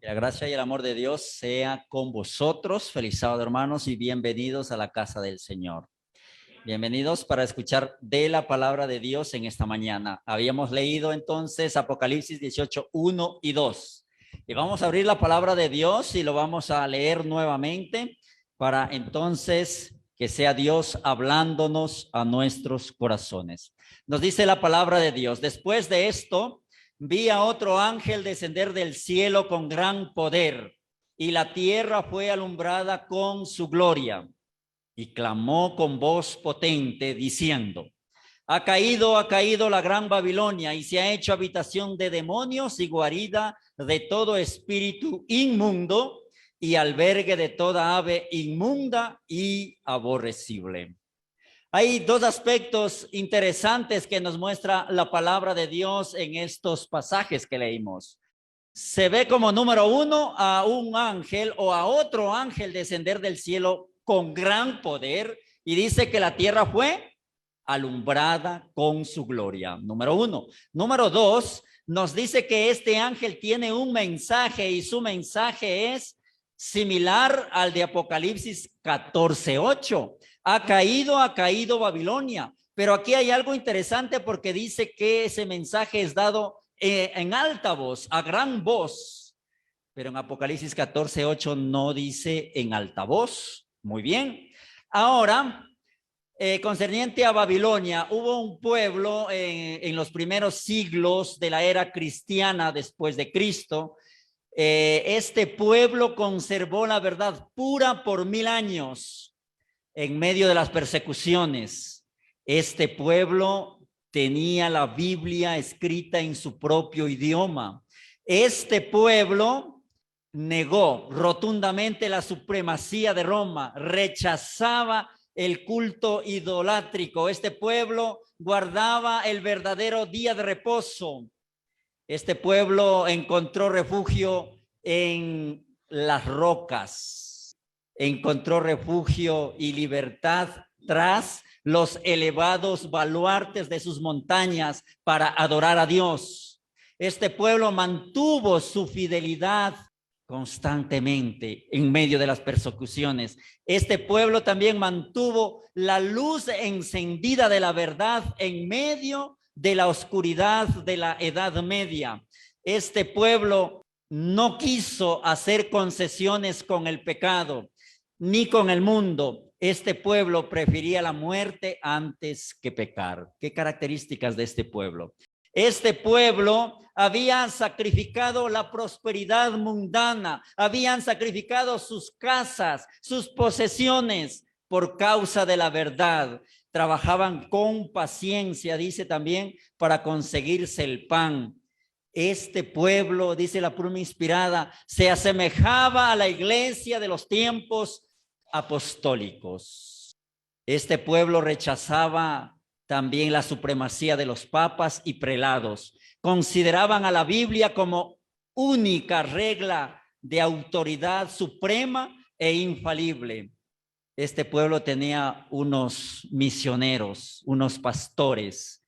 Que la gracia y el amor de Dios sea con vosotros. Feliz sábado, hermanos, y bienvenidos a la casa del Señor. Bienvenidos para escuchar de la palabra de Dios en esta mañana. Habíamos leído entonces Apocalipsis 18, 1 y 2. Y vamos a abrir la palabra de Dios y lo vamos a leer nuevamente para entonces que sea Dios hablándonos a nuestros corazones. Nos dice la palabra de Dios: después de esto, vi a otro ángel descender del cielo con gran poder, y la tierra fue alumbrada con su gloria. Y clamó con voz potente, diciendo: ha caído la gran Babilonia, y se ha hecho habitación de demonios y guarida de todo espíritu inmundo y albergue de toda ave inmunda y aborrecible. Hay dos aspectos interesantes que nos muestra la palabra de Dios en estos pasajes que leímos. Se ve como número uno a un ángel o a otro ángel descender del cielo con gran poder, y dice que la tierra fue alumbrada con su gloria. Número uno. Número dos, nos dice que este ángel tiene un mensaje, y su mensaje es similar al de Apocalipsis 14:8. Ha caído Babilonia. Pero aquí hay algo interesante, porque dice que ese mensaje es dado en alta voz, a gran voz. Pero en Apocalipsis 14:8 no dice en alta voz. Muy bien. Ahora, concerniente a Babilonia, hubo un pueblo en los primeros siglos de la era cristiana después de Cristo. Este pueblo conservó la verdad pura por 1000 años en medio de las persecuciones. Este pueblo tenía la Biblia escrita en su propio idioma. Este pueblo negó rotundamente la supremacía de Roma, rechazaba el culto idolátrico. Este pueblo guardaba el verdadero día de reposo. Este pueblo encontró refugio en las rocas, encontró refugio y libertad tras los elevados baluartes de sus montañas para adorar a Dios. Este pueblo mantuvo su fidelidad constantemente en medio de las persecuciones. Este pueblo también mantuvo la luz encendida de la verdad en medio de la oscuridad de la Edad Media. Este pueblo no quiso hacer concesiones con el pecado ni con el mundo. Este pueblo prefería la muerte antes que pecar. ¿Qué características de este pueblo? Este pueblo había sacrificado la prosperidad mundana, habían sacrificado sus casas, sus posesiones por causa de la verdad. Trabajaban con paciencia, dice también, para conseguirse el pan. Este pueblo, dice la pluma inspirada, se asemejaba a la iglesia de los tiempos apostólicos. Este pueblo rechazaba también la supremacía de los papas y prelados. Consideraban a la Biblia como única regla de autoridad suprema e infalible. Este pueblo tenía unos misioneros, unos pastores,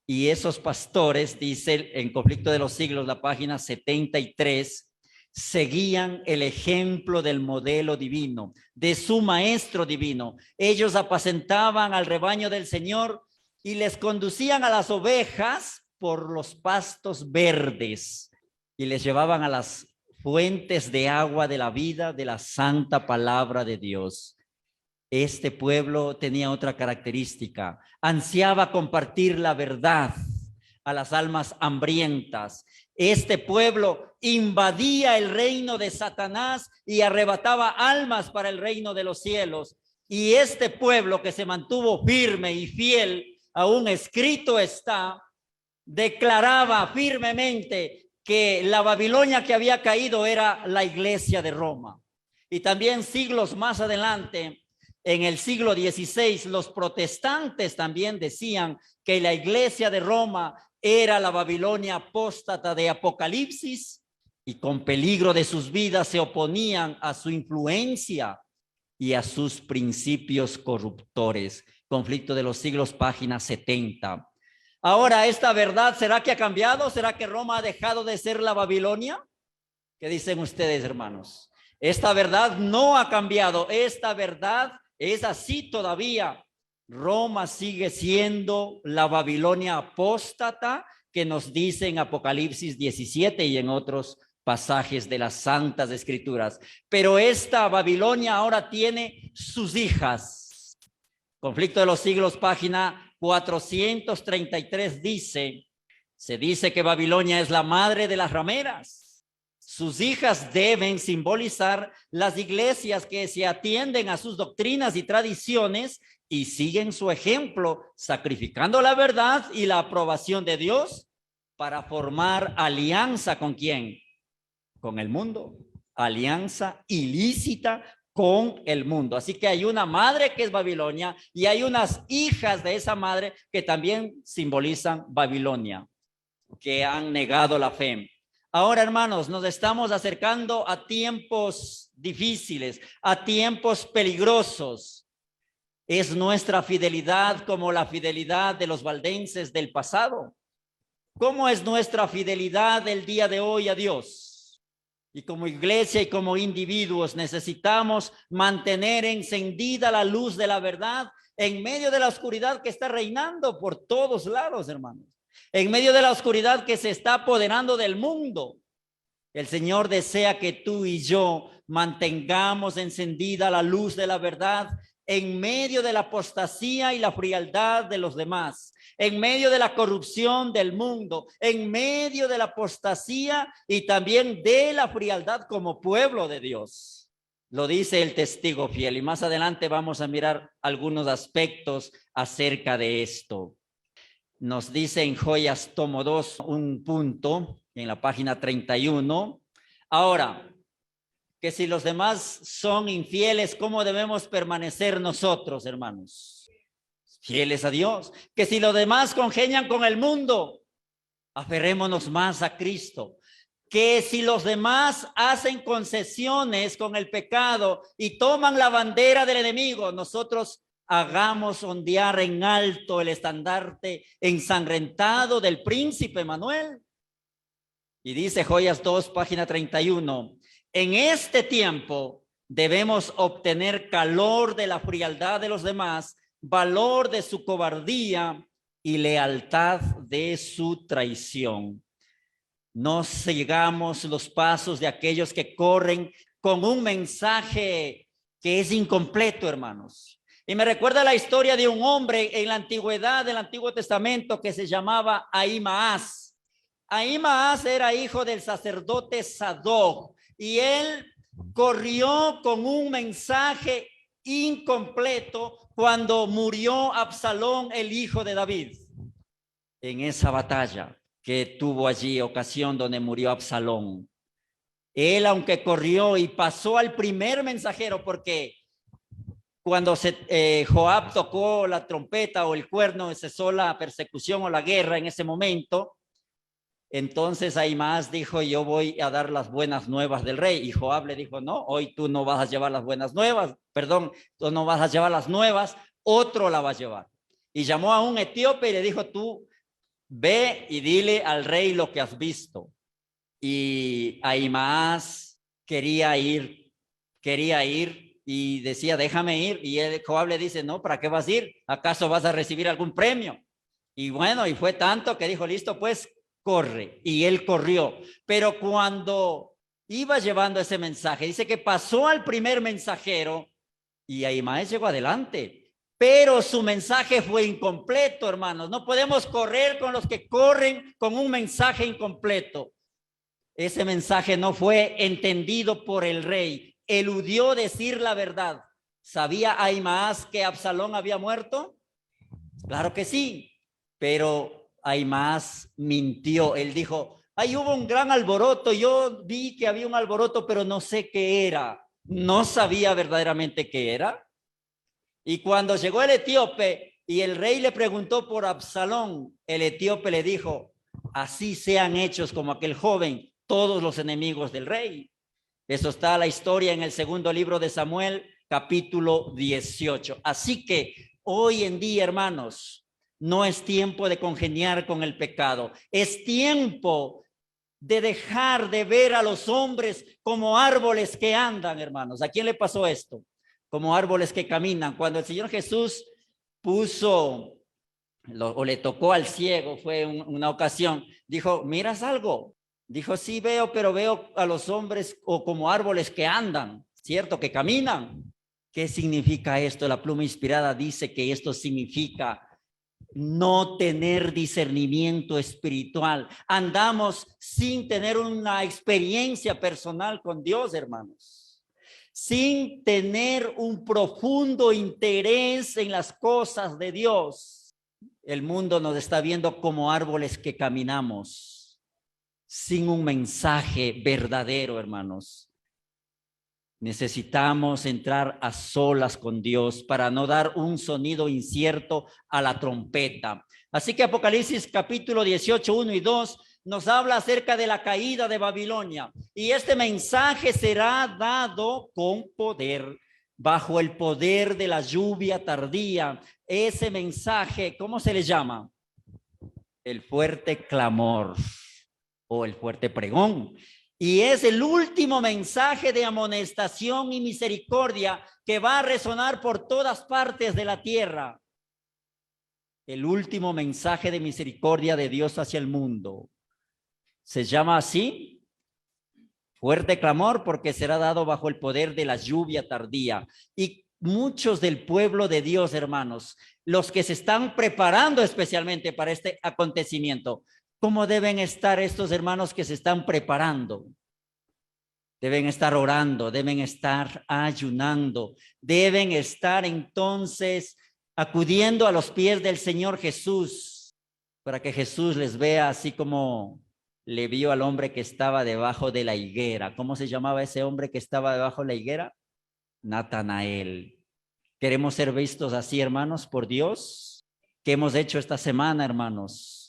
y esos pastores, dice en Conflicto de los Siglos, la página 73, seguían el ejemplo del modelo divino, de su maestro divino. Ellos apacentaban al rebaño del Señor y les conducían a las ovejas por los pastos verdes y les llevaban a las fuentes de agua de la vida, de la santa palabra de Dios. Este pueblo tenía otra característica: ansiaba compartir la verdad a las almas hambrientas. Este pueblo invadía el reino de Satanás y arrebataba almas para el reino de los cielos. Y este pueblo, que se mantuvo firme y fiel, aún escrito está, declaraba firmemente que la Babilonia que había caído era la iglesia de Roma. Y también siglos más adelante, en el siglo XVI, los protestantes también decían que la iglesia de Roma era la Babilonia apóstata de Apocalipsis, y con peligro de sus vidas se oponían a su influencia y a sus principios corruptores. Conflicto de los Siglos, página 70. Ahora, ¿esta verdad será que ha cambiado? ¿Será que Roma ha dejado de ser la Babilonia? ¿Qué dicen ustedes, hermanos? Esta verdad no ha cambiado. Esta verdad es así todavía. Roma sigue siendo la Babilonia apóstata que nos dice en Apocalipsis 17 y en otros pasajes de las Santas Escrituras. Pero esta Babilonia ahora tiene sus hijas. Conflicto de los Siglos, página 433 se dice que Babilonia es la madre de las rameras. Sus hijas deben simbolizar las iglesias que se atienden a sus doctrinas y tradiciones y siguen su ejemplo, sacrificando la verdad y la aprobación de Dios para formar alianza ¿con quién? Con el mundo. Alianza ilícita con el mundo. Así que hay una madre que es Babilonia y hay unas hijas de esa madre que también simbolizan Babilonia, que han negado la fe. Ahora, hermanos, nos estamos acercando a tiempos difíciles, a tiempos peligrosos. ¿Es nuestra fidelidad como la fidelidad de los valdenses del pasado? ¿Cómo es nuestra fidelidad el día de hoy a Dios? Y como iglesia y como individuos necesitamos mantener encendida la luz de la verdad en medio de la oscuridad que está reinando por todos lados, hermanos. En medio de la oscuridad que se está apoderando del mundo. El Señor desea que tú y yo mantengamos encendida la luz de la verdad en medio de la apostasía y la frialdad de los demás, en medio de la corrupción del mundo, en medio de la apostasía y también de la frialdad como pueblo de Dios. Lo dice el testigo fiel y más adelante vamos a mirar algunos aspectos acerca de esto. Nos dice en Joyas tomo 2 un punto en la página 31. Ahora, que si los demás son infieles, ¿cómo debemos permanecer nosotros, hermanos? Fieles a Dios. Que si los demás congenian con el mundo, aferrémonos más a Cristo. Que si los demás hacen concesiones con el pecado y toman la bandera del enemigo, nosotros hagamos ondear en alto el estandarte ensangrentado del príncipe Manuel. Y dice Joyas 2, página 31. En este tiempo debemos obtener calor de la frialdad de los demás, valor de su cobardía y lealtad de su traición. No sigamos los pasos de aquellos que corren con un mensaje que es incompleto, hermanos. Y me recuerda la historia de un hombre en la antigüedad del Antiguo Testamento que se llamaba Ahimaas. Ahimaas era hijo del sacerdote Sadoc. Y él corrió con un mensaje incompleto cuando murió Absalón, el hijo de David. En esa batalla que tuvo allí, ocasión donde murió Absalón. Él, aunque corrió y pasó al primer mensajero, porque cuando Joab tocó la trompeta o el cuerno, cesó la persecución o la guerra en ese momento. Entonces Ahimaas dijo, yo voy a dar las buenas nuevas del rey. Y Joab le dijo, no, hoy tú no vas a llevar las buenas nuevas. Perdón, tú no vas a llevar las nuevas, otro la va a llevar. Y llamó a un etíope y le dijo, tú ve y dile al rey lo que has visto. Y Ahimaas quería ir y decía, déjame ir. Y Joab le dice, no, ¿para qué vas a ir? ¿Acaso vas a recibir algún premio? Y bueno, y fue tanto que dijo, listo, pues, corre. Y él corrió. Pero cuando iba llevando ese mensaje, dice que pasó al primer mensajero y Ahimaas llegó adelante. Pero su mensaje fue incompleto, hermanos. No podemos correr con los que corren con un mensaje incompleto. Ese mensaje no fue entendido por el rey. Eludió decir la verdad. ¿Sabía Ahimaas que Absalón había muerto? Claro que sí, pero Ahimaas mintió. Él dijo, ahí hubo un gran alboroto, yo vi que había un alboroto, pero no sé qué era. No sabía verdaderamente qué era. Y cuando llegó el etíope y el rey le preguntó por Absalón, el etíope le dijo, así sean hechos como aquel joven todos los enemigos del rey. Eso está la historia en el segundo libro de Samuel, capítulo 18. Así que hoy en día, hermanos, no es tiempo de congeniar con el pecado. Es tiempo de dejar de ver a los hombres como árboles que andan, hermanos. ¿A quién le pasó esto? Como árboles que caminan. Cuando el Señor Jesús puso o le tocó al ciego, fue una ocasión, dijo, ¿miras algo? Dijo, sí veo, pero veo a los hombres o como árboles que andan, ¿cierto? Que caminan. ¿Qué significa esto? La pluma inspirada dice que esto significa no tener discernimiento espiritual. Andamos sin tener una experiencia personal con Dios, hermanos. Sin tener un profundo interés en las cosas de Dios. El mundo nos está viendo como árboles que caminamos sin un mensaje verdadero, hermanos. Necesitamos entrar a solas con Dios para no dar un sonido incierto a la trompeta. Así que Apocalipsis capítulo 18, 1 y 2 nos habla acerca de la caída de Babilonia. Y este mensaje será dado con poder, bajo el poder de la lluvia tardía. Ese mensaje, ¿cómo se le llama? El fuerte clamor o el fuerte pregón. Y es el último mensaje de amonestación y misericordia que va a resonar por todas partes de la tierra. El último mensaje de misericordia de Dios hacia el mundo. Se llama así, fuerte clamor, porque será dado bajo el poder de la lluvia tardía. Y muchos del pueblo de Dios, hermanos, los que se están preparando especialmente para este acontecimiento, ¿cómo deben estar estos hermanos que se están preparando? Deben estar orando, deben estar ayunando, deben estar entonces acudiendo a los pies del Señor Jesús, para que Jesús les vea así como le vio al hombre que estaba debajo de la higuera. ¿Cómo se llamaba ese hombre que estaba debajo de la higuera? Natanael. ¿Queremos ser vistos así, hermanos, por Dios? ¿Qué hemos hecho esta semana, hermanos?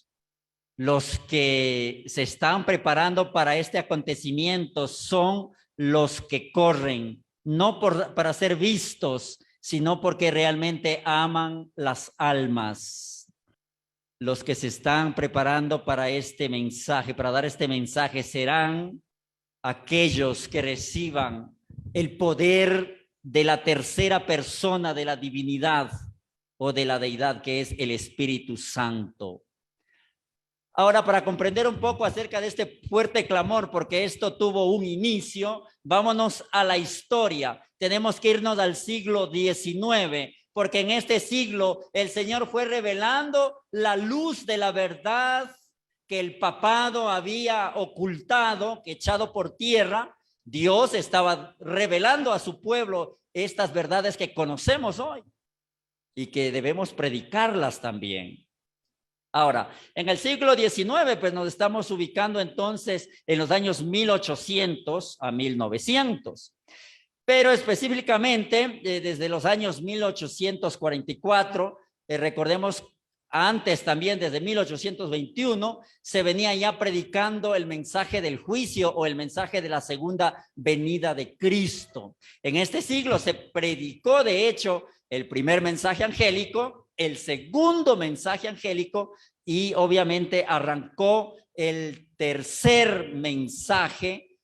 Los que se están preparando para este acontecimiento son los que corren, no para ser vistos, sino porque realmente aman las almas. Los que se están preparando para este mensaje, para dar este mensaje, serán aquellos que reciban el poder de la tercera persona de la divinidad o de la deidad, que es el Espíritu Santo. Ahora, para comprender un poco acerca de este fuerte clamor, porque esto tuvo un inicio, vámonos a la historia. Tenemos que irnos al siglo XIX, porque en este siglo el Señor fue revelando la luz de la verdad que el papado había ocultado, que echado por tierra. Dios estaba revelando a su pueblo estas verdades que conocemos hoy y que debemos predicarlas también. Ahora, en el siglo XIX, pues nos estamos ubicando entonces en los años 1800 a 1900. Pero específicamente, desde los años 1844, recordemos antes también, desde 1821, se venía ya predicando el mensaje del juicio o el mensaje de la segunda venida de Cristo. En este siglo se predicó, de hecho, el primer mensaje angélico, el segundo mensaje angélico y obviamente arrancó el tercer mensaje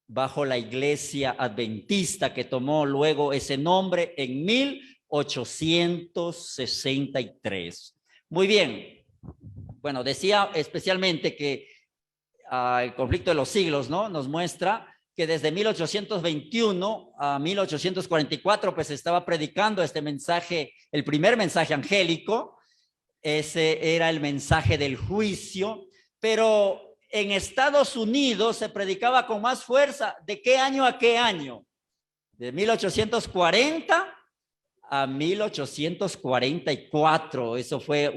bajo la iglesia adventista, que tomó luego ese nombre en 1863. Muy bien. Bueno, decía especialmente que el conflicto de los siglos, ¿no? Nos muestra que desde 1821 a 1844 pues estaba predicando este mensaje, el primer mensaje angélico. Ese era el mensaje del juicio, pero en Estados Unidos se predicaba con más fuerza. ¿De qué año a qué año? De 1840 a 1844. Eso fue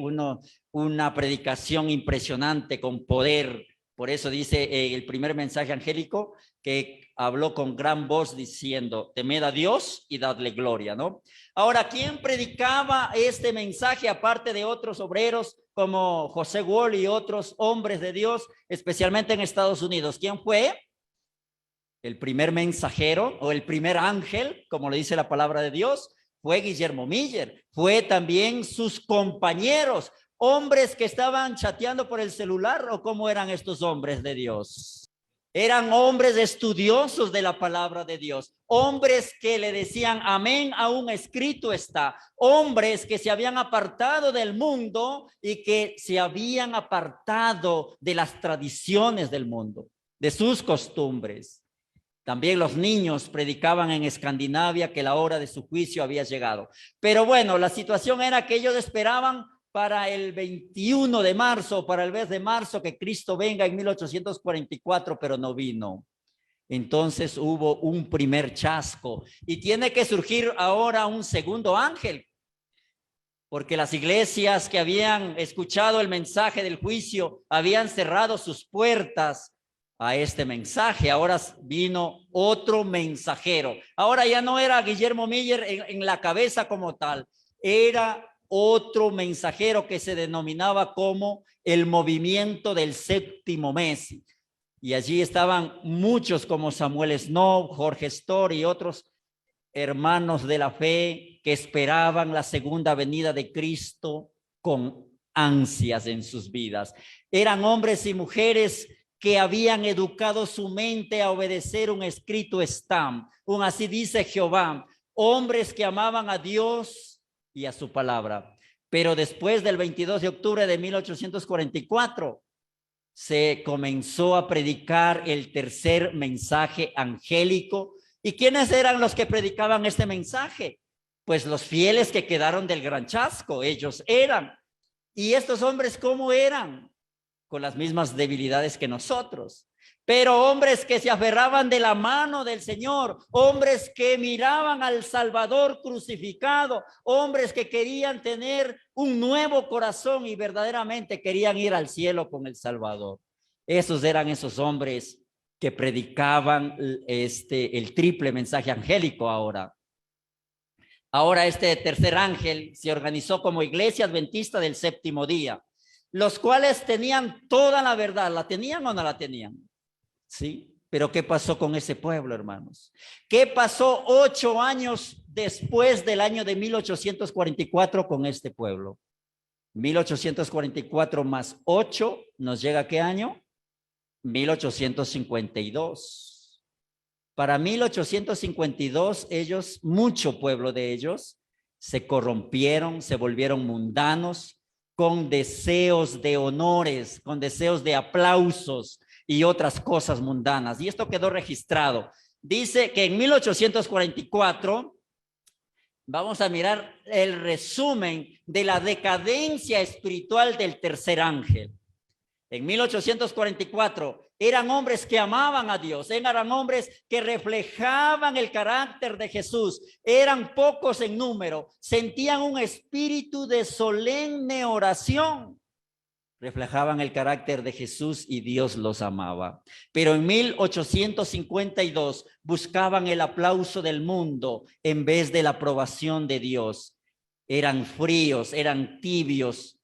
una predicación impresionante con poder. Por eso dice el primer mensaje angélico que habló con gran voz diciendo, temed a Dios y dadle gloria, ¿no? Ahora, ¿quién predicaba este mensaje aparte de otros obreros como José Wall y otros hombres de Dios, especialmente en Estados Unidos? ¿Quién fue? El primer mensajero o el primer ángel, como le dice la palabra de Dios, fue Guillermo Miller. Fue también sus compañeros, ¿Hombres que estaban chateando por el celular o cómo eran estos hombres de Dios? Eran hombres estudiosos de la palabra de Dios, hombres que le decían amén, aún escrito está, hombres que se habían apartado del mundo y que se habían apartado de las tradiciones del mundo, de sus costumbres. También los niños predicaban en Escandinavia que la hora de su juicio había llegado. Pero bueno, la situación era que ellos esperaban para el 21 de marzo, para el mes de marzo, que Cristo venga en 1844, pero no vino. Entonces hubo un primer chasco y tiene que surgir ahora un segundo ángel, porque las iglesias que habían escuchado el mensaje del juicio habían cerrado sus puertas a este mensaje. Ahora vino otro mensajero. Ahora ya no era Guillermo Miller en la cabeza como tal, era otro mensajero que se denominaba como el movimiento del séptimo mes. Y allí estaban muchos como Samuel Snow, Jorge Storr y otros hermanos de la fe que esperaban la segunda venida de Cristo con ansias en sus vidas. Eran hombres y mujeres que habían educado su mente a obedecer un escrito estam, un así dice Jehová, hombres que amaban a Dios y a su palabra. Pero después del 22 de octubre de 1844 se comenzó a predicar el tercer mensaje angélico. ¿Y quiénes eran los que predicaban este mensaje? Pues los fieles que quedaron del gran chasco, ellos eran. ¿Y estos hombres cómo eran? Con las mismas debilidades que nosotros. Pero hombres que se aferraban de la mano del Señor, hombres que miraban al Salvador crucificado, hombres que querían tener un nuevo corazón y verdaderamente querían ir al cielo con el Salvador. Esos eran esos hombres que predicaban el triple mensaje angélico ahora. Ahora este tercer ángel se organizó como Iglesia Adventista del Séptimo Día, los cuales tenían toda la verdad. ¿La tenían o no la tenían? Sí, pero ¿qué pasó con ese pueblo, hermanos? ¿Qué pasó 8 años después del año de 1844 con este pueblo? 1844 más 8 nos llega ¿a qué año? 1852. Para 1852 ellos, mucho pueblo de ellos, se corrompieron, se volvieron mundanos, con deseos de honores, con deseos de aplausos y otras cosas mundanas. Y esto quedó registrado. Dice que en 1844, vamos a mirar el resumen de la decadencia espiritual del tercer ángel. En 1844 eran hombres que amaban a Dios, eran hombres que reflejaban el carácter de Jesús, eran pocos en número, sentían un espíritu de solemne oración, reflejaban el carácter de Jesús y Dios los amaba. Pero en 1852 buscaban el aplauso del mundo en vez de la aprobación de Dios. Eran fríos, eran tibios,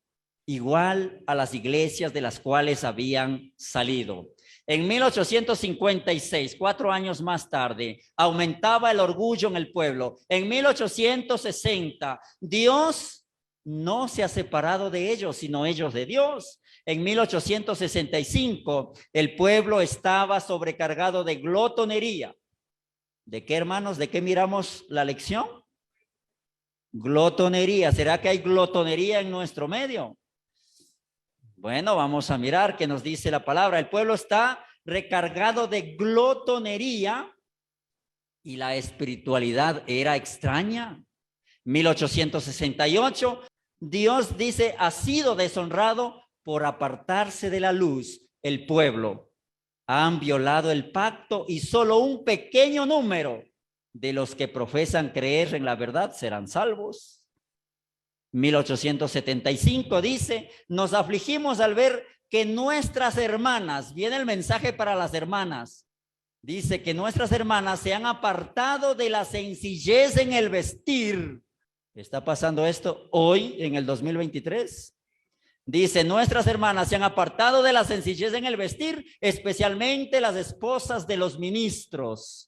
igual a las iglesias de las cuales habían salido. En 1856, 4 años más tarde, aumentaba el orgullo en el pueblo. En 1860, Dios no se ha separado de ellos, sino ellos de Dios. En 1865, el pueblo estaba sobrecargado de glotonería. ¿De qué, hermanos? ¿De qué miramos la lección? Glotonería. ¿Será que hay glotonería en nuestro medio? Bueno, vamos a mirar qué nos dice la palabra. El pueblo está recargado de glotonería y la espiritualidad era extraña. 1868, Dios dice, ha sido deshonrado por apartarse de la luz. El pueblo han violado el pacto y solo un pequeño número de los que profesan creer en la verdad serán salvos. 1875 dice, nos afligimos al ver que nuestras hermanas, viene el mensaje para las hermanas, dice que nuestras hermanas se han apartado de la sencillez en el vestir. ¿Está pasando esto hoy en el 2023? Dice, nuestras hermanas se han apartado de la sencillez en el vestir, especialmente las esposas de los ministros.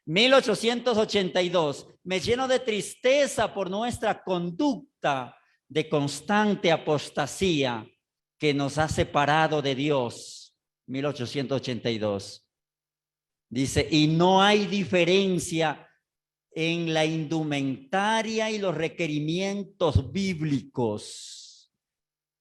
1882, me lleno de tristeza por nuestra conducta. de constante apostasía que nos ha separado de Dios. 1882. Dice, y no hay diferencia en la indumentaria y los requerimientos bíblicos.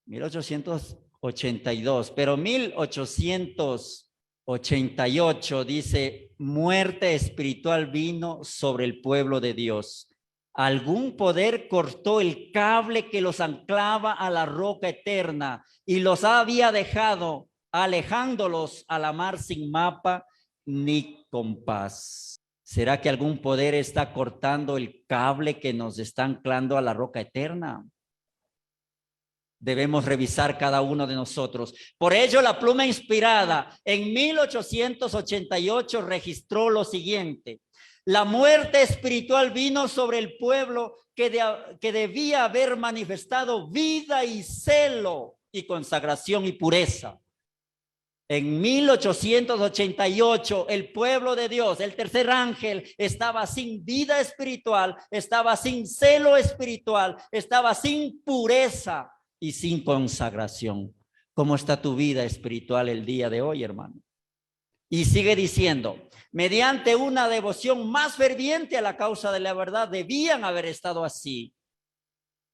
1882, pero 1888 dice, muerte espiritual vino sobre el pueblo de Dios. Algún poder cortó el cable que los anclaba a la roca eterna y los había dejado, alejándolos a la mar sin mapa ni compás. ¿Será que algún poder está cortando el cable que nos está anclando a la roca eterna? Debemos revisar cada uno de nosotros. Por ello, la pluma inspirada en 1888 registró lo siguiente. La muerte espiritual vino sobre el pueblo que debía haber manifestado vida y celo y consagración y pureza. En 1888, el pueblo de Dios, el tercer ángel, estaba sin vida espiritual, estaba sin celo espiritual, estaba sin pureza y sin consagración. ¿Cómo está tu vida espiritual el día de hoy, hermano? Y sigue diciendo, mediante una devoción más ferviente a la causa de la verdad, debían haber estado así.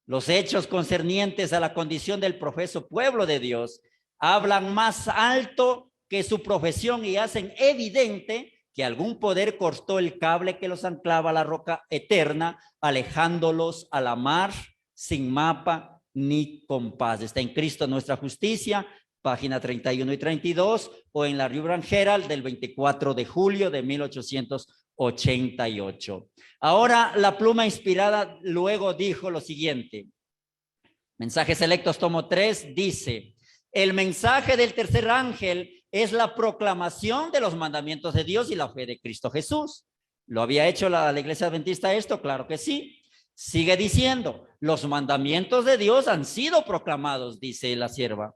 Los hechos concernientes a la condición del profeso pueblo de Dios hablan más alto que su profesión y hacen evidente que algún poder cortó el cable que los anclaba a la roca eterna, alejándolos a la mar sin mapa ni compás. Está en Cristo nuestra justicia, página 31 y 32, o en la Review and Herald del 24 de julio de 1888. Ahora la pluma inspirada luego dijo lo siguiente. Mensajes Selectos, tomo 3, dice: el mensaje del tercer ángel es la proclamación de los mandamientos de Dios y la fe de Cristo Jesús. ¿Lo había hecho la Iglesia Adventista esto? Claro que sí. Sigue diciendo, los mandamientos de Dios han sido proclamados, dice la sierva,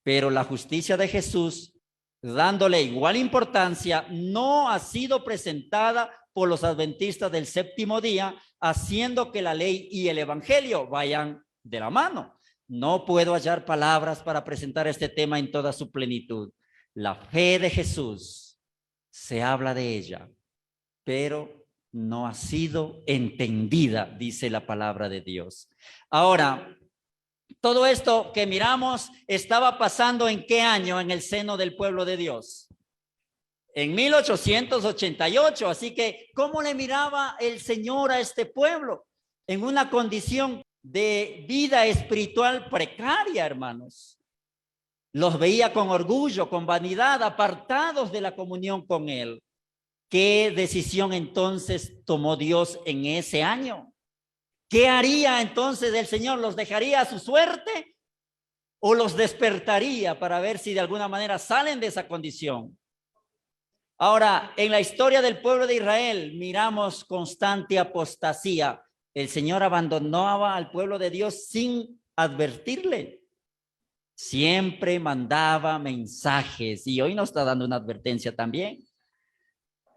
pero la justicia de Jesús, dándole igual importancia, no ha sido presentada por los adventistas del séptimo día, haciendo que la ley y el evangelio vayan de la mano. No puedo hallar palabras para presentar este tema en toda su plenitud. La fe de Jesús, se habla de ella, pero no ha sido entendida, dice la palabra de Dios. Ahora, todo esto que miramos estaba pasando ¿en qué año en el seno del pueblo de Dios? En 1888, así que ¿cómo le miraba el Señor a este pueblo? En una condición de vida espiritual precaria, hermanos. Los veía con orgullo, con vanidad, apartados de la comunión con Él. ¿Qué decisión entonces tomó Dios en ese año? ¿Qué haría entonces el Señor? ¿Los dejaría a su suerte o los despertaría para ver si de alguna manera salen de esa condición? Ahora, en la historia del pueblo de Israel miramos constante apostasía. El Señor abandonaba al pueblo de Dios sin advertirle. Siempre mandaba mensajes y hoy nos está dando una advertencia también.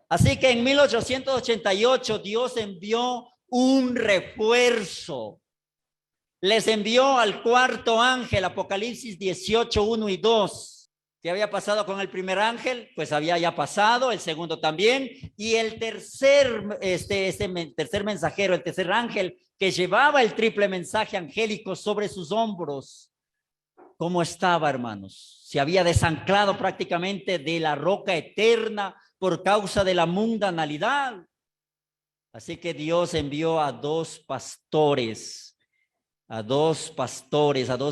Así que en 1888 Dios envió un refuerzo. Les envió al cuarto ángel, Apocalipsis 18, 1 y 2. ¿Qué había pasado con el primer ángel? Pues había ya pasado, el segundo también. Y el tercer mensajero, el tercer ángel, que llevaba el triple mensaje angélico sobre sus hombros. ¿Cómo estaba, hermanos? Se había desanclado prácticamente de la roca eterna por causa de la mundanalidad. Así que Dios envió a dos pastores, a dos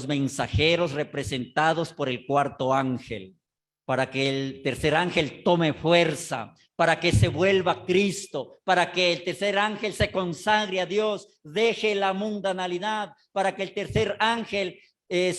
mensajeros representados por el cuarto ángel, para que el tercer ángel tome fuerza, para que se vuelva Cristo, para que el tercer ángel se consagre a Dios, deje la mundanalidad, para que el tercer ángel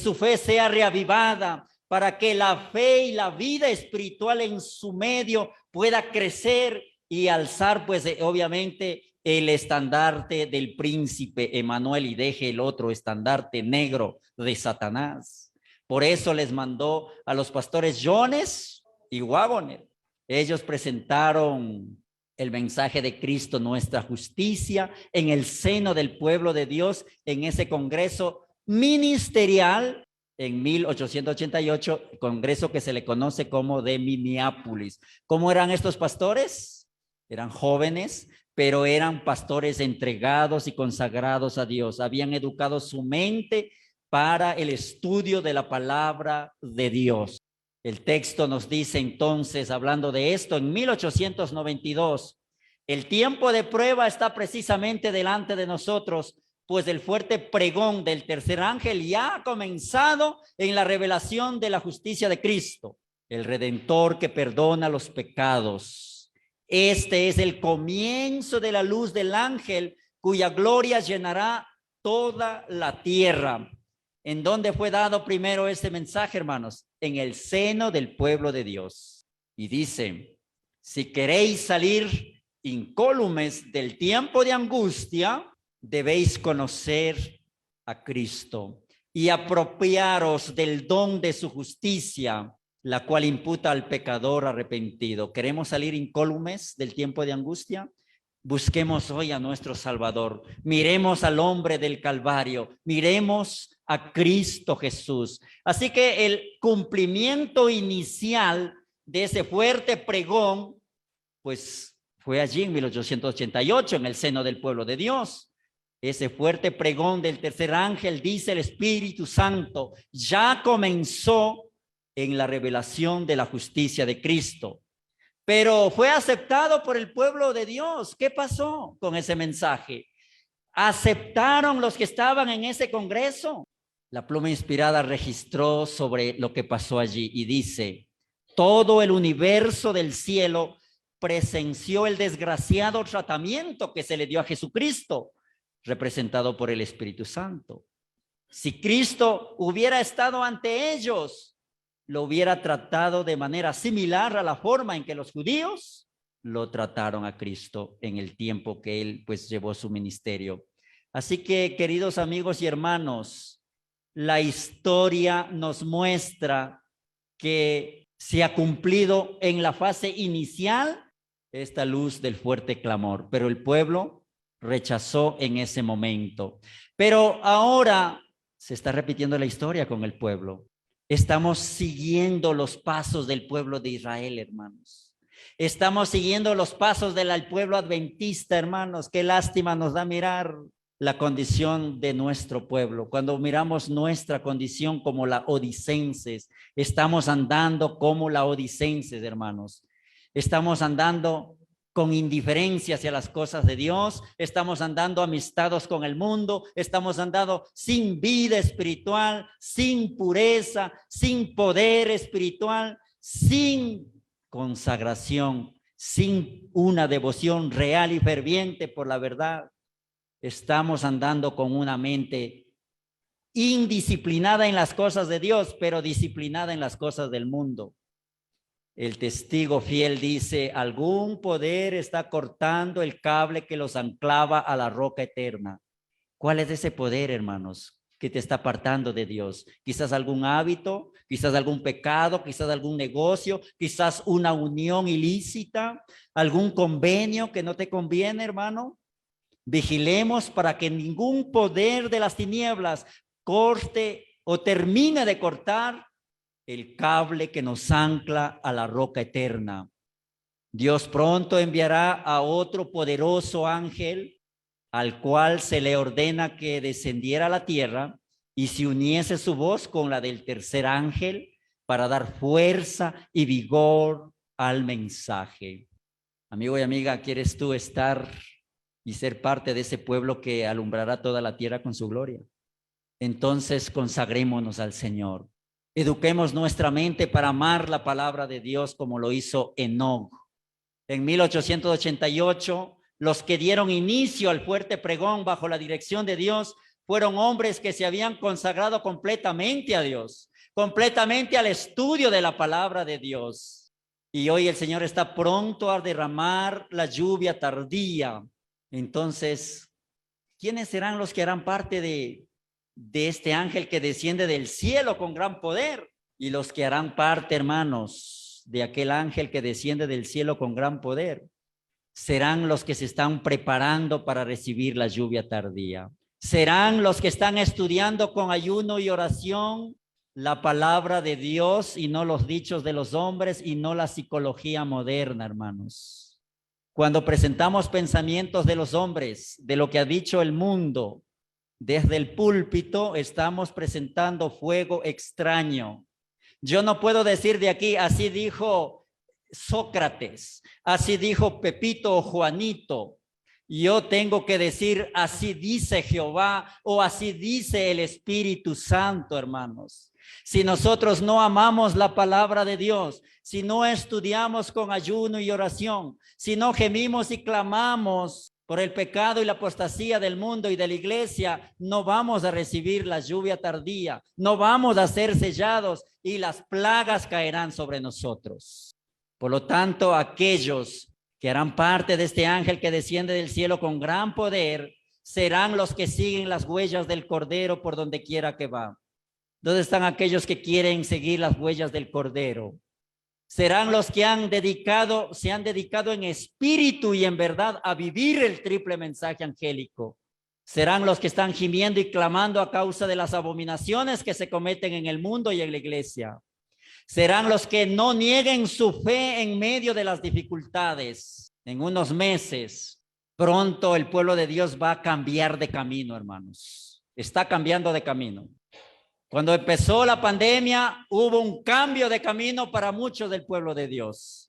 su fe sea reavivada, para que la fe y la vida espiritual en su medio pueda crecer y alzar, pues obviamente, el estandarte del príncipe Emanuel y deje el otro estandarte negro de Satanás. Por eso les mandó a los pastores Jones y Waggoner. Ellos presentaron el mensaje de Cristo, nuestra justicia, en el seno del pueblo de Dios, en ese congreso ministerial en 1888, congreso que se le conoce como de Minneapolis. ¿Cómo eran estos pastores? Eran jóvenes, pero eran pastores entregados y consagrados a Dios. Habían educado su mente para el estudio de la palabra de Dios. El texto nos dice entonces, hablando de esto, en 1892, el tiempo de prueba está precisamente delante de nosotros, pues el fuerte pregón del tercer ángel ya ha comenzado en la revelación de la justicia de Cristo, el Redentor que perdona los pecados. Este es el comienzo de la luz del ángel, cuya gloria llenará toda la tierra. ¿En dónde fue dado primero este mensaje, hermanos? En el seno del pueblo de Dios. Y dice, si queréis salir incólumes del tiempo de angustia, debéis conocer a Cristo y apropiaros del don de su justicia, la cual imputa al pecador arrepentido. ¿Queremos salir incólumes del tiempo de angustia? Busquemos hoy a nuestro Salvador. Miremos al hombre del Calvario. Miremos a Cristo Jesús. Así que el cumplimiento inicial de ese fuerte pregón, pues fue allí en 1888, en el seno del pueblo de Dios. Ese fuerte pregón del tercer ángel, dice el Espíritu Santo, ya comenzó en la revelación de la justicia de Cristo. Pero fue aceptado por el pueblo de Dios. ¿Qué pasó con ese mensaje? ¿Aceptaron los que estaban en ese congreso? La pluma inspirada registró sobre lo que pasó allí y dice, todo el universo del cielo presenció el desgraciado tratamiento que se le dio a Jesucristo, representado por el Espíritu Santo. Si Cristo hubiera estado ante ellos, lo hubiera tratado de manera similar a la forma en que los judíos lo trataron a Cristo en el tiempo que él pues llevó su ministerio. Así que, queridos amigos y hermanos, la historia nos muestra que se ha cumplido en la fase inicial esta luz del fuerte clamor, pero el pueblo rechazó en ese momento. Pero ahora se está repitiendo la historia con el pueblo. Estamos siguiendo los pasos del pueblo de Israel, hermanos. Estamos siguiendo los pasos del pueblo adventista, hermanos. Qué lástima nos da mirar la condición de nuestro pueblo. Cuando miramos nuestra condición como la odicenses, estamos andando como la odicenses, hermanos. Estamos andando con indiferencia hacia las cosas de Dios, estamos andando amistados con el mundo, estamos andando sin vida espiritual, sin pureza, sin poder espiritual, sin consagración, sin una devoción real y ferviente por la verdad. Estamos andando con una mente indisciplinada en las cosas de Dios, pero disciplinada en las cosas del mundo. El testigo fiel dice, algún poder está cortando el cable que los anclaba a la roca eterna. ¿Cuál es ese poder, hermanos, que te está apartando de Dios? Quizás algún hábito, quizás algún pecado, quizás algún negocio, quizás una unión ilícita, algún convenio que no te conviene, hermano. Vigilemos para que ningún poder de las tinieblas corte o termine de cortar el cable que nos ancla a la roca eterna. Dios pronto enviará a otro poderoso ángel al cual se le ordena que descendiera a la tierra y se uniese su voz con la del tercer ángel para dar fuerza y vigor al mensaje. Amigo y amiga, ¿quieres tú estar y ser parte de ese pueblo que alumbrará toda la tierra con su gloria? Entonces consagrémonos al Señor. Eduquemos nuestra mente para amar la palabra de Dios como lo hizo Enoc. En 1888, los que dieron inicio al fuerte pregón bajo la dirección de Dios fueron hombres que se habían consagrado completamente a Dios, completamente al estudio de la palabra de Dios. Y hoy el Señor está pronto a derramar la lluvia tardía. Entonces, ¿quiénes serán los que harán parte de este ángel que desciende del cielo con gran poder? Y los que harán parte, hermanos, de aquel ángel que desciende del cielo con gran poder, serán los que se están preparando para recibir la lluvia tardía. Serán los que están estudiando con ayuno y oración la palabra de Dios y no los dichos de los hombres y no la psicología moderna, hermanos. Cuando presentamos pensamientos de los hombres, de lo que ha dicho el mundo, desde el púlpito estamos presentando fuego extraño. Yo no puedo decir de aquí, así dijo Sócrates, así dijo Pepito o Juanito. Yo tengo que decir, así dice Jehová o así dice el Espíritu Santo, hermanos. Si nosotros no amamos la palabra de Dios, si no estudiamos con ayuno y oración, si no gemimos y clamamos por el pecado y la apostasía del mundo y de la iglesia, no vamos a recibir la lluvia tardía, no vamos a ser sellados y las plagas caerán sobre nosotros. Por lo tanto, aquellos que harán parte de este ángel que desciende del cielo con gran poder, serán los que siguen las huellas del Cordero por donde quiera que va. ¿Dónde están aquellos que quieren seguir las huellas del Cordero? Serán los que se han dedicado en espíritu y en verdad a vivir el triple mensaje angélico. Serán los que están gimiendo y clamando a causa de las abominaciones que se cometen en el mundo y en la iglesia. Serán los que no nieguen su fe en medio de las dificultades. En unos meses, pronto el pueblo de Dios va a cambiar de camino, hermanos. Está cambiando de camino. Cuando empezó la pandemia, hubo un cambio de camino para muchos del pueblo de Dios.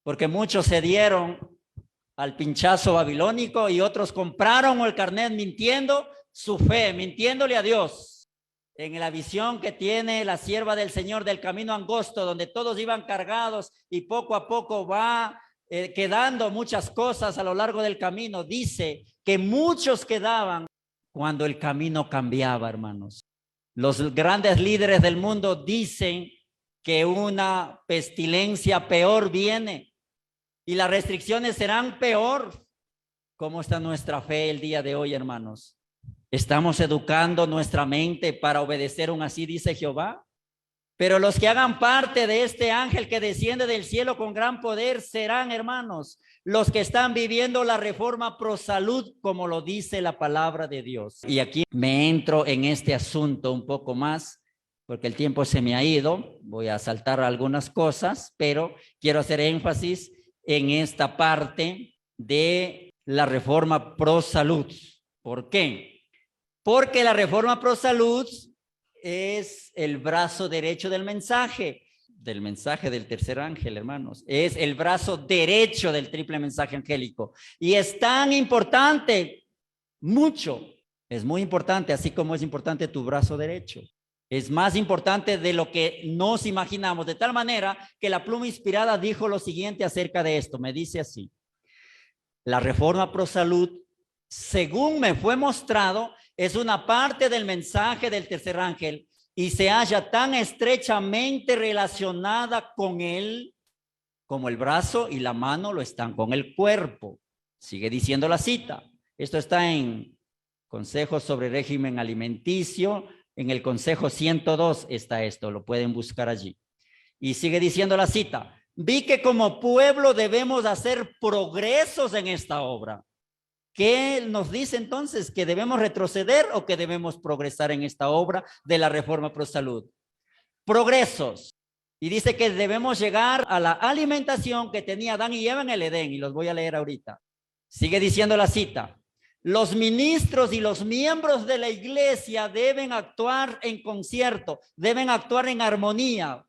Porque muchos se dieron al pinchazo babilónico y otros compraron el carnet mintiendo su fe, mintiéndole a Dios. En la visión que tiene la sierva del Señor del camino angosto, donde todos iban cargados y poco a poco va quedando muchas cosas a lo largo del camino, dice que muchos quedaban cuando el camino cambiaba, hermanos. Los grandes líderes del mundo dicen que una pestilencia peor viene y las restricciones serán peor. ¿Cómo está nuestra fe el día de hoy, hermanos? ¿Estamos educando nuestra mente para obedecer un así dice Jehová? Pero los que hagan parte de este ángel que desciende del cielo con gran poder serán, hermanos, los que están viviendo la reforma pro salud, como lo dice la palabra de Dios. Y aquí me entro en este asunto un poco más, porque el tiempo se me ha ido. Voy a saltar algunas cosas, pero quiero hacer énfasis en esta parte de la reforma pro salud. ¿Por qué? Porque la reforma pro salud es el brazo derecho del mensaje del tercer ángel, hermanos. Es el brazo derecho del triple mensaje angélico. Y es tan importante, es muy importante, así como es importante tu brazo derecho. Es más importante de lo que nos imaginamos, de tal manera que la pluma inspirada dijo lo siguiente acerca de esto. Me dice así: la reforma pro salud, según me fue mostrado, es una parte del mensaje del tercer ángel y se halla tan estrechamente relacionada con él como el brazo y la mano lo están con el cuerpo. Sigue diciendo la cita. Esto está en Consejos sobre Régimen Alimenticio. En el Consejo 102 está esto, lo pueden buscar allí. Y sigue diciendo la cita: vi que como pueblo debemos hacer progresos en esta obra. ¿Qué nos dice entonces? ¿Que debemos retroceder o que debemos progresar en esta obra de la reforma pro salud? Progresos. Y dice que debemos llegar a la alimentación que tenía Adán y Eva en el Edén, y los voy a leer ahorita. Sigue diciendo la cita: los ministros y los miembros de la iglesia deben actuar en concierto, deben actuar en armonía.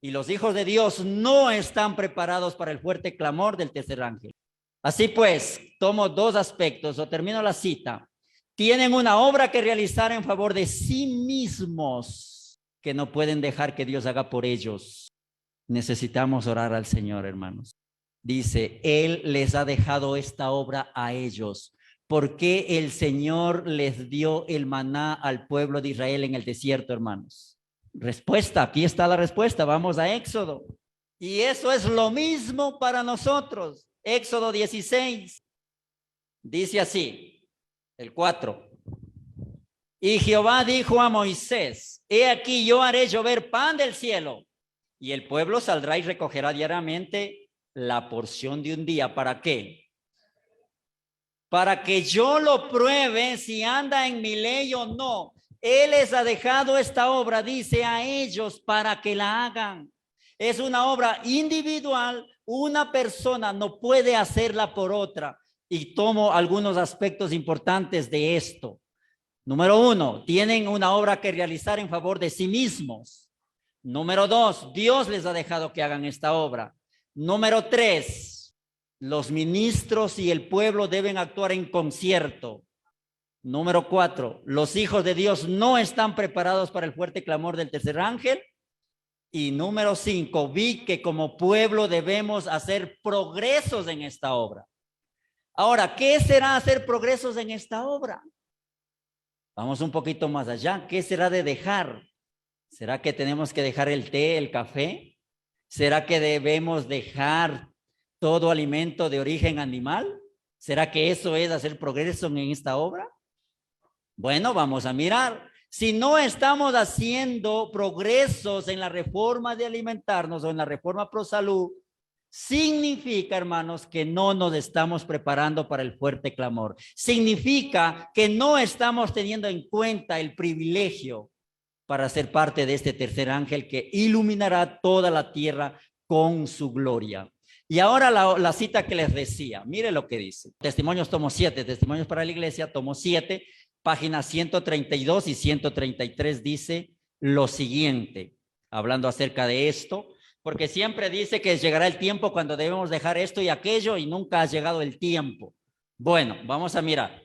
Y los hijos de Dios no están preparados para el fuerte clamor del tercer ángel. Así pues, tomo dos aspectos o termino la cita. Tienen una obra que realizar en favor de sí mismos que no pueden dejar que Dios haga por ellos. Necesitamos orar al Señor, hermanos. Dice, Él les ha dejado esta obra a ellos. ¿Por qué el Señor les dio el maná al pueblo de Israel en el desierto, hermanos? Respuesta, aquí está la respuesta. Vamos a Éxodo. Y eso es lo mismo para nosotros. Éxodo 16, dice así, el 4. Y Jehová dijo a Moisés: he aquí yo haré llover pan del cielo, y el pueblo saldrá y recogerá diariamente la porción de un día. ¿Para qué? para que yo lo pruebe si anda en mi ley o no. Él les ha dejado esta obra, dice, a ellos para que la hagan. Es una obra individual, una persona no puede hacerla por otra. Y tomo algunos aspectos importantes de esto. Número 1, tienen una obra que realizar en favor de sí mismos. Número 2, Dios les ha dejado que hagan esta obra. Número 3, los ministros y el pueblo deben actuar en concierto. Número 4, los hijos de Dios no están preparados para el fuerte clamor del tercer ángel. Y número 5, vi que como pueblo debemos hacer progresos en esta obra. Ahora, ¿qué será hacer progresos en esta obra? Vamos un poquito más allá. ¿Qué será de dejar? ¿Será que tenemos que dejar el té, el café? ¿Será que debemos dejar todo alimento de origen animal? ¿Será que eso es hacer progreso en esta obra? Bueno, vamos a mirar. Si no estamos haciendo progresos en la reforma de alimentarnos o en la reforma pro salud, significa, hermanos, que no nos estamos preparando para el fuerte clamor. Significa que no estamos teniendo en cuenta el privilegio para ser parte de este tercer ángel que iluminará toda la tierra con su gloria. Y ahora la cita que les decía, mire lo que dice. Testimonios tomo 7, Testimonios para la Iglesia, tomo 7, páginas 132 y 133 dice lo siguiente, hablando acerca de esto, porque siempre dice que llegará el tiempo cuando debemos dejar esto y aquello y nunca ha llegado el tiempo. Bueno, vamos a mirar.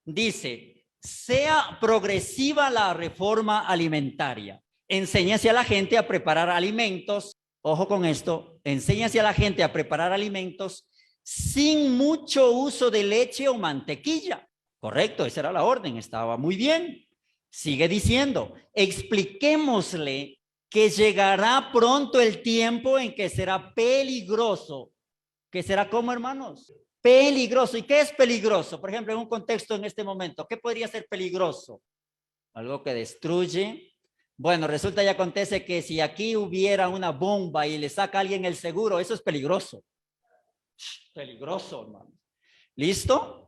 Dice, sea progresiva la reforma alimentaria. Enséñase a la gente a preparar alimentos. Ojo con esto, enséñase a la gente a preparar alimentos sin mucho uso de leche o mantequilla. Correcto, esa era la orden, estaba muy bien. Sigue diciendo, expliquémosle que llegará pronto el tiempo en que será peligroso. ¿Qué será como, hermanos? Peligroso. ¿Y qué es peligroso? Por ejemplo, en un contexto en este momento, ¿qué podría ser peligroso? Algo que destruye. Bueno, resulta y acontece que si aquí hubiera una bomba y le saca a alguien el seguro, eso es peligroso. Peligroso, hermano. ¿Listo?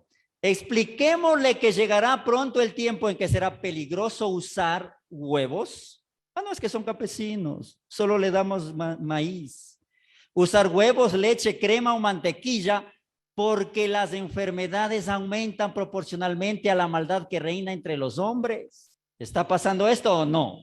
Expliquémosle que llegará pronto el tiempo en que será peligroso usar huevos. Ah, no, es que son campesinos, solo le damos maíz. Usar huevos, leche, crema o mantequilla, porque las enfermedades aumentan proporcionalmente a la maldad que reina entre los hombres. ¿Está pasando esto o no?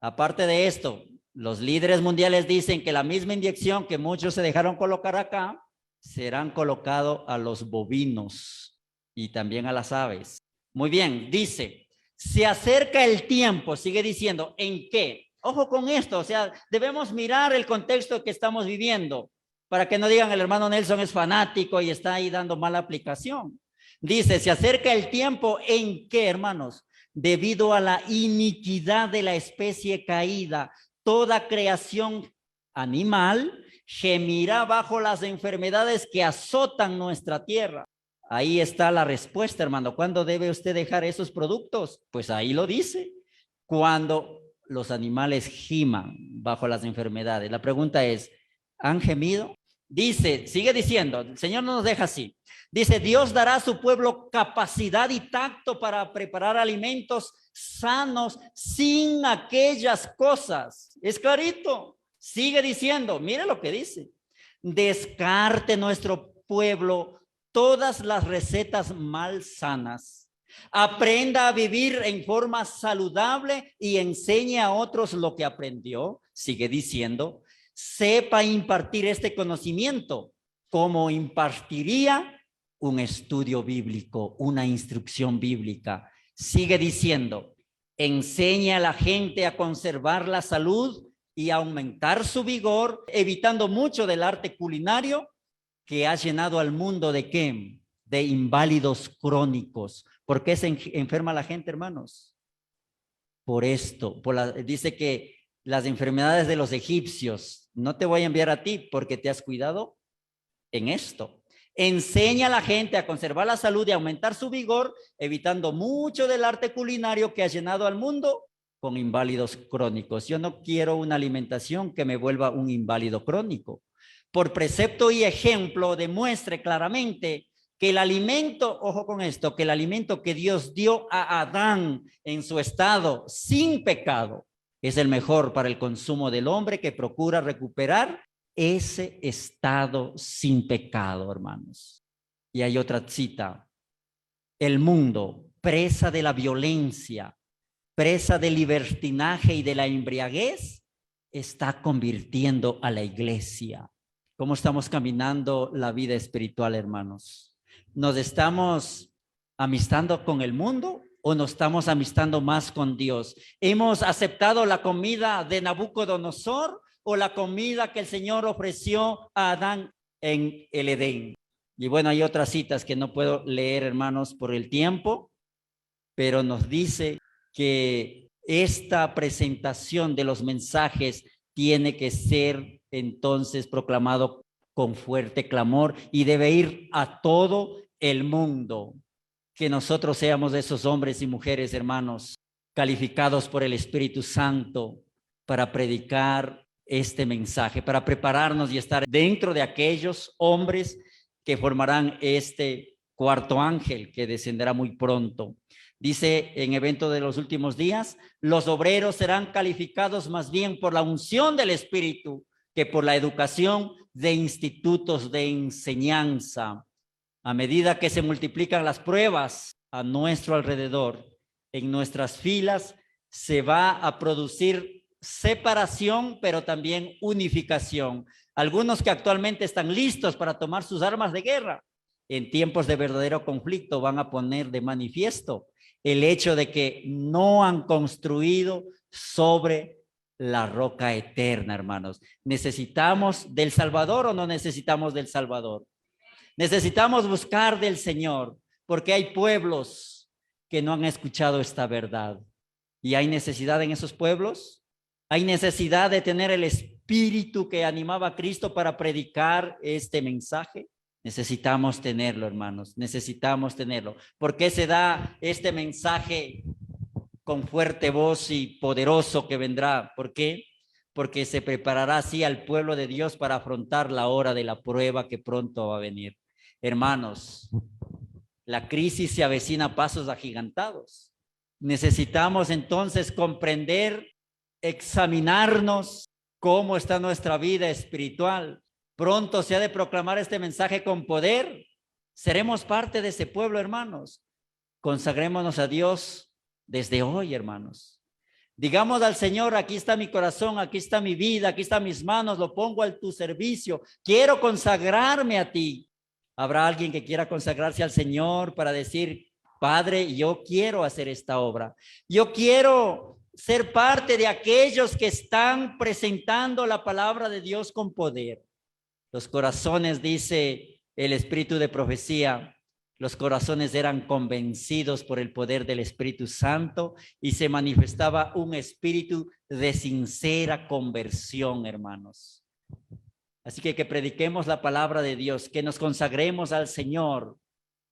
Aparte de esto, los líderes mundiales dicen que la misma inyección que muchos se dejaron colocar acá, serán colocados a los bovinos y también a las aves. Muy bien, dice, se acerca el tiempo, sigue diciendo, ¿en qué? Ojo con esto, o sea, debemos mirar el contexto que estamos viviendo para que no digan el hermano Nelson es fanático y está ahí dando mala aplicación. Dice, se acerca el tiempo en que, hermanos, debido a la iniquidad de la especie caída, toda creación animal gemirá bajo las enfermedades que azotan nuestra tierra. Ahí está la respuesta, hermano. ¿Cuándo debe usted dejar esos productos? Pues ahí lo dice. Cuando los animales giman bajo las enfermedades. La pregunta es, ¿han gemido? Dice, sigue diciendo, el Señor no nos deja así. Dice, Dios dará a su pueblo capacidad y tacto para preparar alimentos sanos sin aquellas cosas. Es clarito. Sigue diciendo, mire lo que dice. Descarte nuestro pueblo todas las recetas malsanas. Aprenda a vivir en forma saludable y enseñe a otros lo que aprendió. Sigue diciendo, sepa impartir este conocimiento como impartiría un estudio bíblico, una instrucción bíblica. Sigue diciendo, enseñe a la gente a conservar la salud y aumentar su vigor, evitando mucho del arte culinario que ha llenado al mundo de ¿qué? De inválidos crónicos. ¿Por qué se enferma la gente, hermanos? Por esto, dice que las enfermedades de los egipcios, no te voy a enviar a ti porque te has cuidado en esto. Enseña a la gente a conservar la salud y aumentar su vigor, evitando mucho del arte culinario que ha llenado al mundo con inválidos crónicos. Yo no quiero una alimentación que me vuelva un inválido crónico. Por precepto y ejemplo demuestre claramente que el alimento, ojo con esto, que el alimento que Dios dio a Adán en su estado sin pecado es el mejor para el consumo del hombre que procura recuperar ese estado sin pecado, hermanos. Y hay otra cita: el mundo, presa de la violencia, presa del libertinaje y de la embriaguez, está convirtiendo a la iglesia. ¿Cómo estamos caminando la vida espiritual, hermanos? ¿Nos estamos amistando con el mundo o nos estamos amistando más con Dios? ¿Hemos aceptado la comida de Nabucodonosor o la comida que el Señor ofreció a Adán en el Edén? Y bueno, hay otras citas que no puedo leer, hermanos, por el tiempo, pero nos dice que esta presentación de los mensajes tiene que ser entonces proclamado con fuerte clamor y debe ir a todo el mundo. Que nosotros seamos esos hombres y mujeres, hermanos, calificados por el Espíritu Santo para predicar este mensaje, para prepararnos y estar dentro de aquellos hombres que formarán este cuarto ángel que descenderá muy pronto. Dice en Evento de los Últimos Días, los obreros serán calificados más bien por la unción del Espíritu que por la educación de institutos de enseñanza. A medida que se multiplican las pruebas a nuestro alrededor, en nuestras filas se va a producir separación, pero también unificación. Algunos que actualmente están listos para tomar sus armas de guerra, en tiempos de verdadero conflicto van a poner de manifiesto el hecho de que no han construido sobre la roca eterna, hermanos. ¿Necesitamos del Salvador o no necesitamos del Salvador? Necesitamos buscar del Señor, porque hay pueblos que no han escuchado esta verdad. ¿Y hay necesidad en esos pueblos? ¿Hay necesidad de tener el espíritu que animaba a Cristo para predicar este mensaje? Necesitamos tenerlo, hermanos, necesitamos tenerlo. ¿Por qué se da este mensaje con fuerte voz y poderoso que vendrá? ¿Por qué? Porque se preparará así al pueblo de Dios para afrontar la hora de la prueba que pronto va a venir. Hermanos, la crisis se avecina a pasos agigantados. Necesitamos entonces comprender, examinarnos cómo está nuestra vida espiritual. Pronto se ha de proclamar este mensaje con poder. Seremos parte de ese pueblo, hermanos. Consagrémonos a Dios desde hoy, hermanos. Digamos al Señor, aquí está mi corazón, aquí está mi vida, aquí están mis manos, lo pongo a tu servicio. Quiero consagrarme a ti. ¿Habrá alguien que quiera consagrarse al Señor para decir, Padre, yo quiero hacer esta obra? Yo quiero ser parte de aquellos que están presentando la palabra de Dios con poder. Los corazones, dice el espíritu de profecía, los corazones eran convencidos por el poder del Espíritu Santo y se manifestaba un espíritu de sincera conversión, hermanos. Así que prediquemos la palabra de Dios, que nos consagremos al Señor.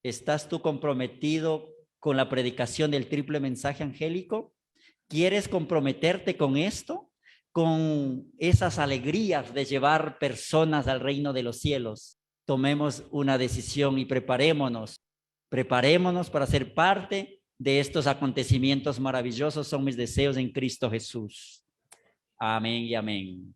¿Estás tú comprometido con la predicación del triple mensaje angélico? ¿Quieres comprometerte con esto? Con esas alegrías de llevar personas al reino de los cielos. Tomemos una decisión y preparémonos para ser parte de estos acontecimientos maravillosos. Son mis deseos en Cristo Jesús. Amén y amén.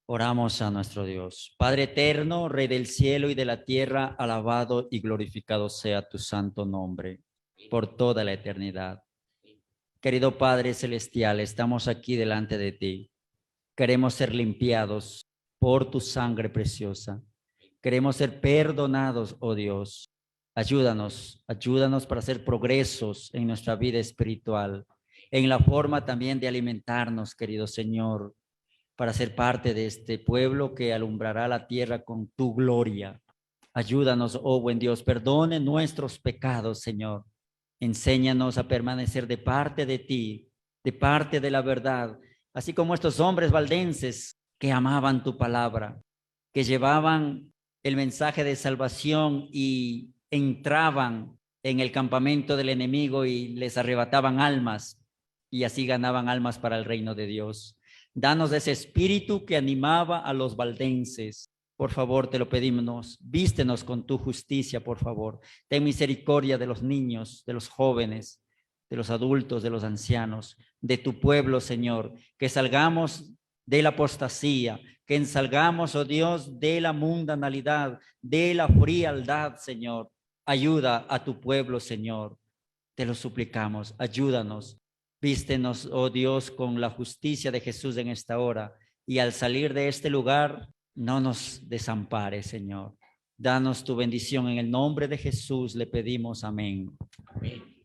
Oramos a nuestro Dios. Padre eterno, Rey del cielo y de la tierra, alabado y glorificado sea tu santo nombre por toda la eternidad. Querido Padre celestial, estamos aquí delante de ti. Queremos ser limpiados por tu sangre preciosa. Queremos ser perdonados, oh Dios. Ayúdanos para hacer progresos en nuestra vida espiritual, en la forma también de alimentarnos, querido Señor, para ser parte de este pueblo que alumbrará la tierra con tu gloria. Ayúdanos, oh buen Dios, perdone nuestros pecados, Señor. Enséñanos a permanecer de parte de ti, de parte de la verdad, así como estos hombres valdenses que amaban tu palabra, que llevaban el mensaje de salvación y entraban en el campamento del enemigo y les arrebataban almas y así ganaban almas para el reino de Dios. Danos ese espíritu que animaba a los valdenses, Por favor, te lo pedimos, vístenos con tu justicia, por favor. Ten misericordia de los niños, de los jóvenes, de los adultos, de los ancianos, de tu pueblo, Señor. Que salgamos de la apostasía, que salgamos, oh Dios, de la mundanalidad, de la frialdad, Señor. Ayuda a tu pueblo, Señor. Te lo suplicamos, ayúdanos. Vístenos, oh Dios, con la justicia de Jesús en esta hora. Y al salir de este lugar, no nos desampares, Señor. Danos tu bendición en el nombre de Jesús, le pedimos amén. Amén.